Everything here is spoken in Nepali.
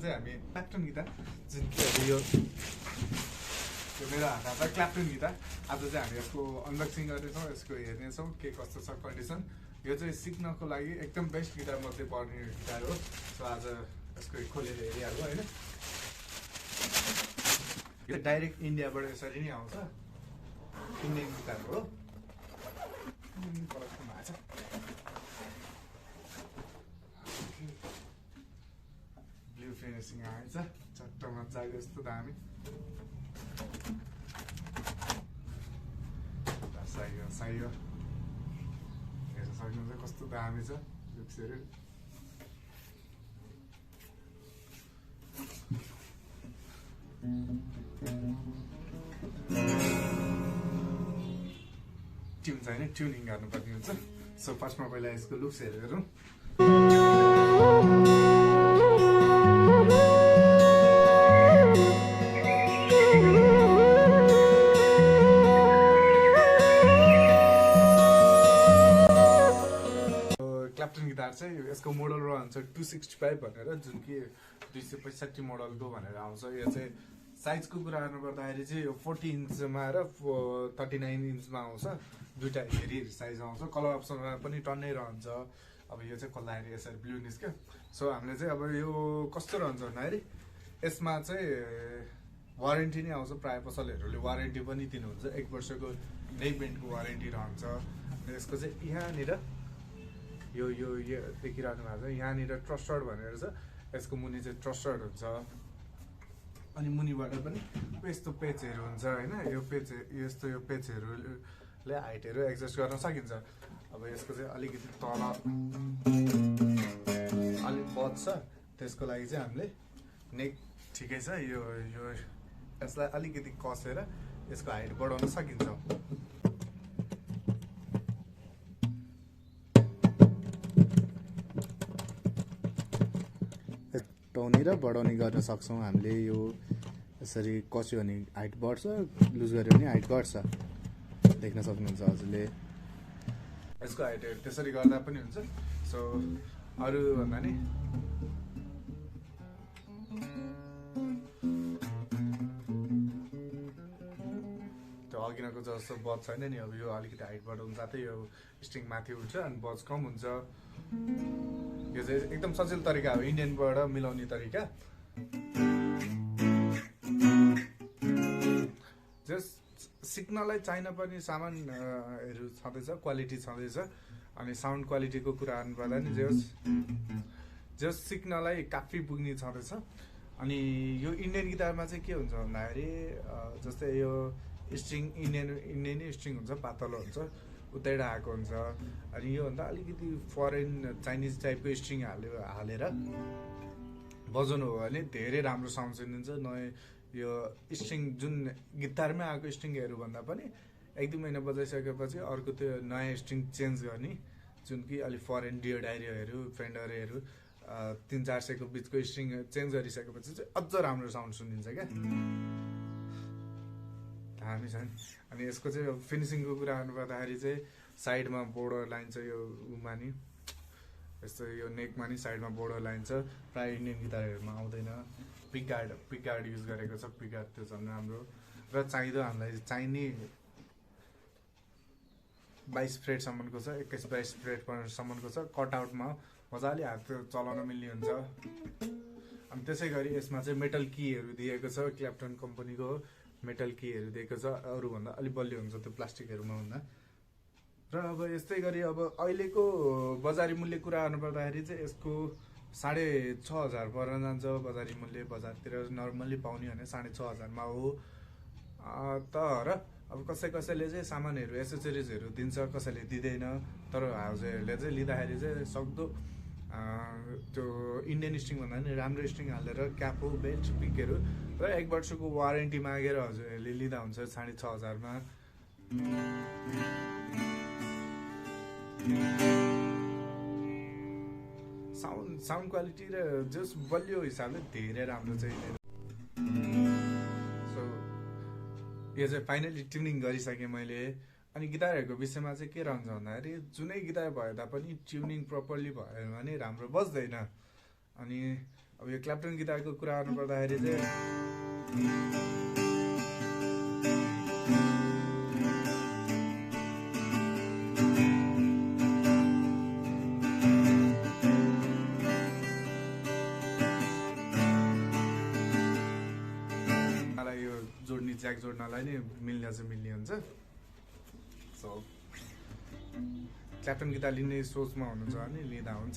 चाहिँ हामी क्ल्याप्टन गिटार जुन कि यो मेरो हातमा क्ल्याप्टन गिटार आज चाहिँ हामी यसको अनबक्सिङ गर्नेछौँ, यसको हेर्नेछौँ के कस्तो छ कन्डिसन। यो चाहिँ सिक्नको लागि एकदम बेस्ट गिटार मध्ये पर्ने गिटार हो। सो आज यसको खोलेर हेरिहाल्नु होइन। यो डाइरेक्ट इन्डियाबाट यसरी नै आउँछ, इन्डियन गिटार हो। ब्लू फिनिसिङ आएछ, चट्ट मजाको यस्तो दामी। साइयो हेर्न सक्नुहुन्छ कस्तो दामी छ लुक्सहरू। ट्युन छैन, ट्युनिङ गर्नुपर्ने हुन्छ। सो फर्स्टमा पहिला यसको लुक्स हेरौँ। क्ल्याप्टन गिटार चाहिँ यसको मोडल रहन्छ 265 भनेर, जुन कि 265 मोडलको भनेर आउँछ। यो चाहिँ साइजको कुरा गर्नुपर्दाखेरि चाहिँ यो 40 इन्चमा र 39 इन्चमा आउँछ। दुइटा हेरी साइज आउँछ। कलर अप्सनमा पनि टन्नै रहन्छ। अब यो चाहिँ खोल्दाखेरि यसरी ब्लू निस्क्यो। सो हामीले चाहिँ अब यो कस्तो रहन्छ भन्दाखेरि यसमा चाहिँ वारेन्टी नै आउँछ। प्रायः पसलहरूले वारेन्टी पनि दिनुहुन्छ, 1 वर्षको नेक बेन्डको वारेन्टी रहन्छ। यसको चाहिँ यहाँनिर यो देखिरहनु भएको छ, यहाँनिर ट्रस्टर्ड भनेर छ। यसको मुनि चाहिँ ट्रस्टर्ड हुन्छ। अनि मुनिबाट पनि यस्तो पेचहरू हुन्छ होइन। यो पेच यस्तो यो पेचहरूले हाइटहरू एडजस्ट गर्न सकिन्छ। अब यसको चाहिँ अलिकति तल अलिक बज्छ, त्यसको लागि चाहिँ हामीले नेक ठिकै छ। यो यसलाई अलिकति कसेर यसको हाइट बढाउन सकिन्छ। घटाउने र बढाउने गर्न सक्छौँ हामीले। यो यसरी कस्यो भने हाइट बढ्छ, लुज गऱ्यो भने हाइट घट्छ। देख्न सक्नुहुन्छ हजुरले। यसको हाइटहरू त्यसरी गर्दा पनि हुन्छ। सो अरू भन्दा नि त्यो अघिनको जस्तो बज छैन नि। अब यो अलिकति हाइट बढाउनु साथै यो स्ट्रिङ माथि उठ्छ अनि बज कम हुन्छ। यो चाहिँ एकदम सजिलो तरिका हो, इन्डियनबाट मिलाउने तरिका। जस सिक्नलाई चाहिन पनि सामानहरू छँदैछ, क्वालिटी छँदैछ। अनि साउन्ड क्वालिटीको कुरा गर्नुपर्दा नि जस सिक्नलाई काफी पुग्ने छँदैछ। अनि यो इन्डियन गिटारमा चाहिँ के हुन्छ भन्दाखेरि जस्तै यो स्ट्रिङ इन्डियनै स्ट्रिङ हुन्छ, पातलो हुन्छ, उतैबाट आएको हुन्छ। अनि योभन्दा अलिकति फरेन चाइनिज टाइपको स्ट्रिङ हालेर बजाउनु हो भने धेरै राम्रो साउन्ड सुनिन्छ। नयाँ यो स्ट्रिङ जुन गिटारमै आएको स्ट्रिङहरू भन्दा पनि 1-2 महिना बजाइसकेपछि अर्को त्यो नयाँ स्ट्रिङ चेन्ज गर्ने, जुन कि अलिक फरेन डियोडाइरियोहरू फेन्डरहरू 300-400 को बिचको स्ट्रिङ चेन्ज गरिसकेपछि चाहिँ अझ राम्रो साउन्ड सुनिन्छ क्या। हामी छ नि। अनि यसको चाहिँ फिनिसिङको कुरा गर्नुपर्दाखेरि चाहिँ साइडमा बोर्डर लाइन छ। यो उमा नि यस्तो यो नेकमा नि साइडमा बोर्डर लाइन छ। प्रायः इन्डियन गिटारहरूमा आउँदैन। पिक गार्ड युज गरेको छ। पिक गार्ड त्यो झन् राम्रो र चाहिँदो हामीलाई चाहिने 22 फ्रेटसम्मको छ, 21-22 फ्रेटसम्मको छ। कटआउटमा मजाले हात चलाउन मिल्ने हुन्छ। अनि त्यसै गरी यसमा चाहिँ मेटल कीहरू दिएको छ। क्ल्याप्टन कम्पनीको मेटल कीहरू दिएको छ। अरूभन्दा अलिक बलियो हुन्छ त्यो प्लास्टिकहरूमा भन्दा। र अब यस्तै गरी अब अहिलेको बजारी मूल्य कुरा गर्नुपर्दाखेरि चाहिँ यसको 6,500 पर्न जान्छ बजारी मूल्य। बजारतिर नर्मल्ली पाउने भने 6,500 मा हो। तर अब कसैले चाहिँ सामानहरू एसेसरिजहरू दिन्छ, कसैले दिँदैन। तर हाउजहरूले चाहिँ लिँदाखेरि चाहिँ सक्दो त्यो इन्डियन स्ट्रिङ भन्दा पनि राम्रो स्ट्रिङ हालेर क्यापो बेल्ट पिकहरू र 1 वर्षको वारेन्टी मागेर हजुरहरूले लिँदा हुन्छ 6,500 मा। साउन्ड क्वालिटी र जस बलियो हिसाबले धेरै राम्रो चाहिँ। सो यो चाहिँ फाइनली ट्युनिङ गरिसकेँ मैले। अनि गिटारहरूको विषयमा चाहिँ के रहन्छ भन्दाखेरि जुनै गिटार भए तापनि ट्युनिङ प्रपरली भयो भने राम्रो बज्दैन। अनि अब यो क्ल्याप्टन गिटारको कुरा गर्नु पर्दाखेरि चाहिँ मलाई यो जोड्ने ज्याक जोड्नलाई नै मिल्ने हुन्छ सो क्ल्याप्टन गिटार लिने सोचमा हुनुहुन्छ भने लिँदा हुन्छ।